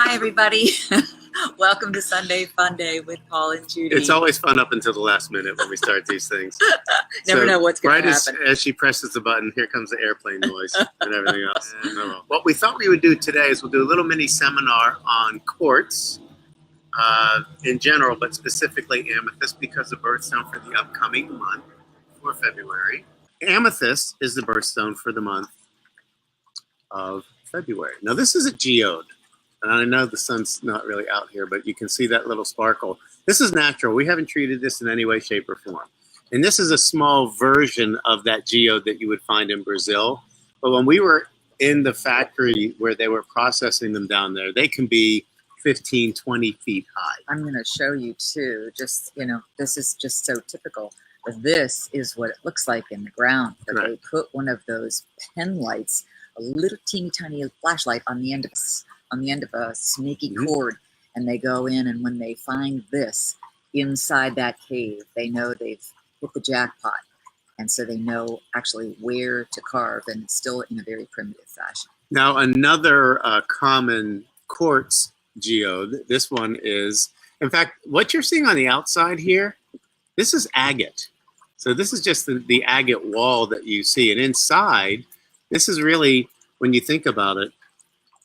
Hi, everybody. Welcome to Sunday Funday with Paul and Judy. It's always fun up until the last minute when we start these things. Never know what's going to happen. Right as she presses the button, here comes the airplane noise and everything else. What we thought we would do today is we'll do a little mini seminar on quartz in general, but specifically amethyst because the birthstone for the upcoming month for February. Amethyst is the birthstone for the month of February. Now this is a geode. And I know the sun's not really out here, but you can see that little sparkle. This is natural. We haven't treated this in any way, shape, or form. And this is a small version of that geode that you would find in Brazil. But when we were in the factory where they were processing them down there, they can be 15, 20 feet high. I'm going to show you too, just, this is just so typical. But this is what it looks like in the ground. But Right. They put one of those pen lights, a little teeny tiny flashlight on the end of a snaky cord, and they go in, and when they find this inside that cave, they know they've hit the jackpot, and so they know actually where to carve, and it's still in a very primitive fashion. Now another common quartz geode, this one is, in fact, what you're seeing on the outside here, this is agate. So this is just the agate wall that you see, and inside, this is really, when you think about it,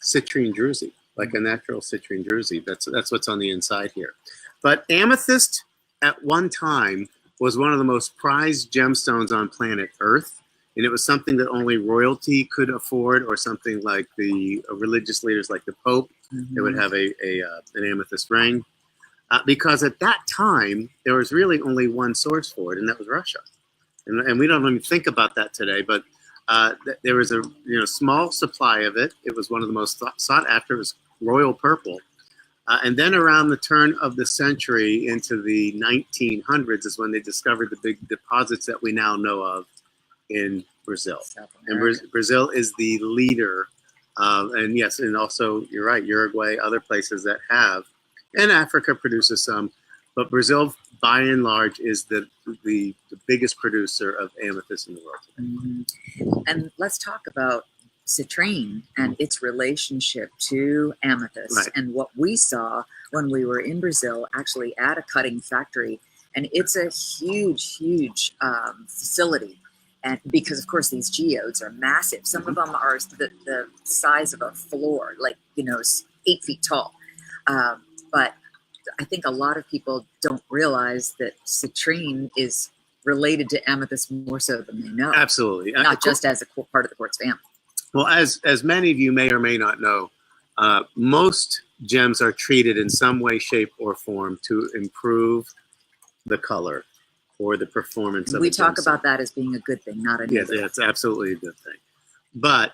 citrine druzy, like a natural citrine druzy. That's what's on the inside here. But amethyst at one time was one of the most prized gemstones on planet Earth, and it was something that only royalty could afford, or something like the religious leaders like the Pope. They would have an amethyst ring. Because at that time, there was really only one source for it, and that was Russia. And we don't even think about that today, but there was a small supply of it. It was one of the most sought after. It was royal purple. And then around the turn of the century into the 1900s is when they discovered the big deposits that we now know of in Brazil. And Brazil is the leader. And yes, and also, you're right, Uruguay, other places that have. And Africa produces some. But Brazil, by and large, is the biggest producer of amethyst in the world today. And let's talk about citrine and its relationship to amethyst. Right. And what we saw when we were in Brazil, actually at a cutting factory. And it's a huge, huge facility. And because, of course, these geodes are massive. Some of them are the size of a floor, like, 8 feet tall. But I think a lot of people don't realize that citrine is related to amethyst more so than they know. Absolutely. Not just as a part of the quartz family. Well, as many of you may or may not know, most gems are treated in some way, shape, or form to improve the color or the performance of We a talk gemstone. about that as being a good thing, not a Yes, negative. it's absolutely a good thing. But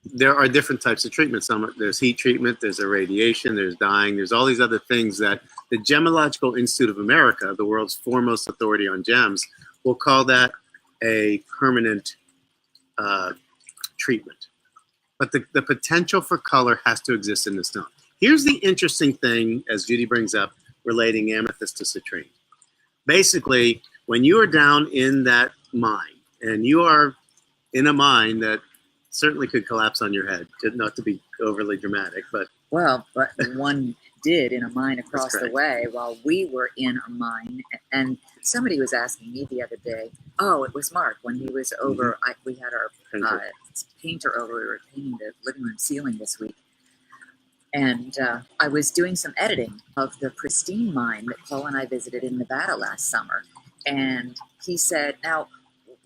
there are different types of treatments. There's heat treatment, there's irradiation, there's dyeing, there's all these other things that the Gemological Institute of America, the world's foremost authority on gems, will call that a permanent treatment. But the potential for color has to exist in the stone. Here's the interesting thing, as Judy brings up, relating amethyst to citrine. Basically, when you are down in that mine, and you are in a mine that certainly could collapse on your head, not to be overly dramatic, but... Well, but one did in a mine across That's the way while we were in a mine. And somebody was asking me the other day, oh, it was Mark, when he was over, we had our painter over, we were painting the living room ceiling this week. And I was doing some editing of the pristine mine that Paul and I visited in Nevada last summer. And he said, now,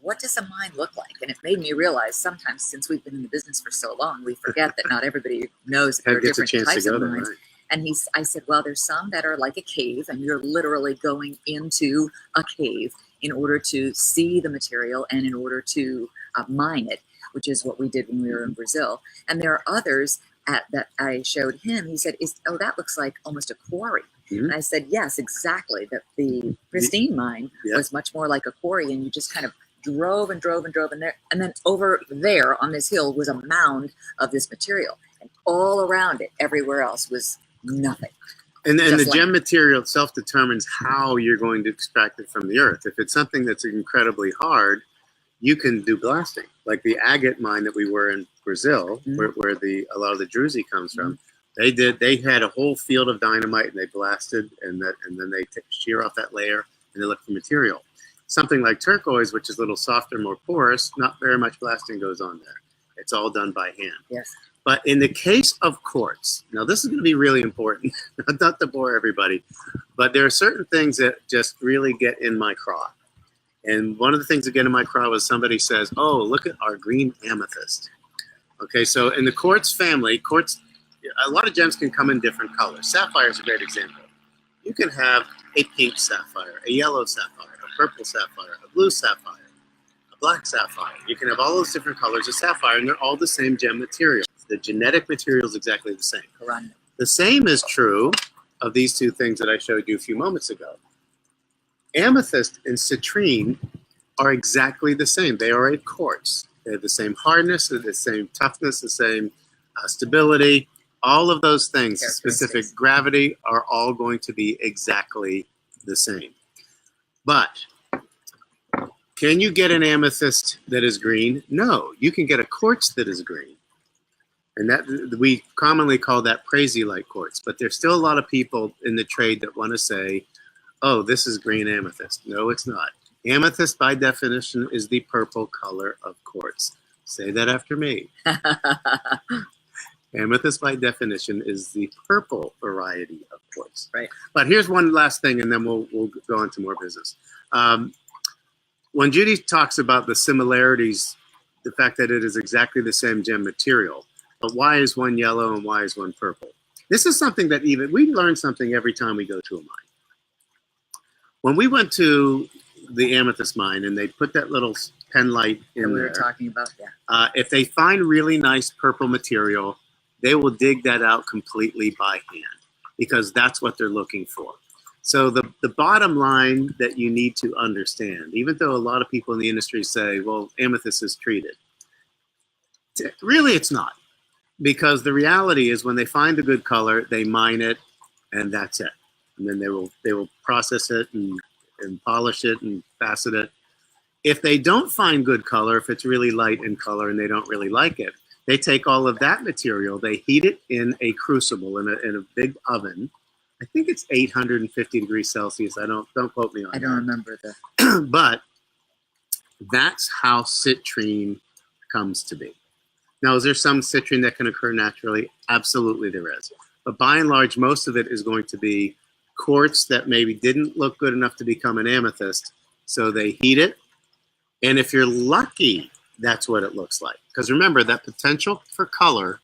what does a mine look like? And it made me realize sometimes, since we've been in the business for so long, we forget that not everybody knows that there are different types of mines. Right. And I said, well, there's some that are like a cave, and you're literally going into a cave in order to see the material and in order to mine it, which is what we did when we were in Brazil. And there are others that I showed him. He said, oh, that looks like almost a quarry. And I said, yes, exactly. That the pristine mine was much more like a quarry, and you just kind of drove and drove and drove in there. And then over there on this hill was a mound of this material. And all around it, everywhere else, was nothing. And then the Just gem material itself determines how you're going to extract it from the earth. If it's something that's incredibly hard, you can do blasting. Like the agate mine that we were in Brazil, where a lot of the druzy comes from. They did. They had a whole field of dynamite, and they blasted, and then they shear off that layer, and they look for material. Something like turquoise, which is a little softer, more porous, not very much blasting goes on there. It's all done by hand. Yes. But in the case of quartz, now this is going to be really important, not to bore everybody, but there are certain things that just really get in my craw. And one of the things that get in my craw was somebody says, oh, look at our green amethyst. Okay, so in the quartz family, quartz, a lot of gems can come in different colors. Sapphire is a great example. You can have a pink sapphire, a yellow sapphire, a purple sapphire, a blue sapphire, a black sapphire. You can have all those different colors of sapphire, and they're all the same gem material. The genetic material is exactly the same. Correct. The same is true of these two things that I showed you a few moments ago. Amethyst and citrine are exactly the same. They are a quartz. They have the same hardness, the same toughness, the same stability. All of those things, specific gravity, are all going to be exactly the same. But can you get an amethyst that is green? No, you can get a quartz that is green. And that we commonly call that crazy-like quartz. But there's still a lot of people in the trade that want to say, oh, this is green amethyst. No, it's not. Amethyst, by definition, is the purple color of quartz. Say that after me. Amethyst, by definition, is the purple variety of quartz. Right. But here's one last thing, and then we'll go on to more business. When Judy talks about the similarities, the fact that it is exactly the same gem material, but why is one yellow and why is one purple? This is something that we learn something every time we go to a mine. When we went to the Amethyst mine and they put that little pen light in there. We were talking about, yeah. If they find really nice purple material, they will dig that out completely by hand because that's what they're looking for. So the bottom line that you need to understand, even though a lot of people in the industry say, well, amethyst is treated, really it's not. Because the reality is when they find a good color, they mine it and that's it. And then they will process it and polish it and facet it. If they don't find good color, if it's really light in color and they don't really like it, they take all of that material, they heat it in a crucible, in a big oven. I think it's 850 degrees Celsius. Don't quote me on that. I don't remember the. But that's how citrine comes to be. Now, is there some citrine that can occur naturally? Absolutely there is. But by and large, most of it is going to be quartz that maybe didn't look good enough to become an amethyst. So they heat it. And if you're lucky, that's what it looks like. Because remember, that potential for color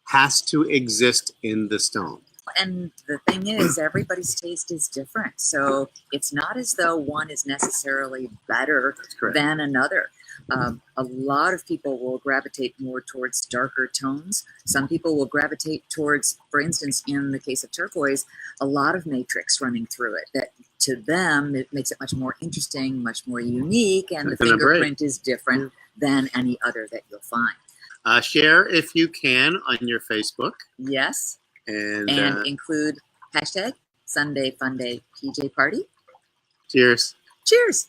has to exist in the stone. And the thing is, everybody's taste is different. So it's not as though one is necessarily better than another. A lot of people will gravitate more towards darker tones. Some people will gravitate towards, for instance, in the case of turquoise, a lot of matrix running through it. That to them, it makes it much more interesting, much more unique, and the fingerprint is different than any other that you'll find. Share if you can on your Facebook. Yes. And include hashtag Sunday Funday PJ Party. Cheers. Cheers.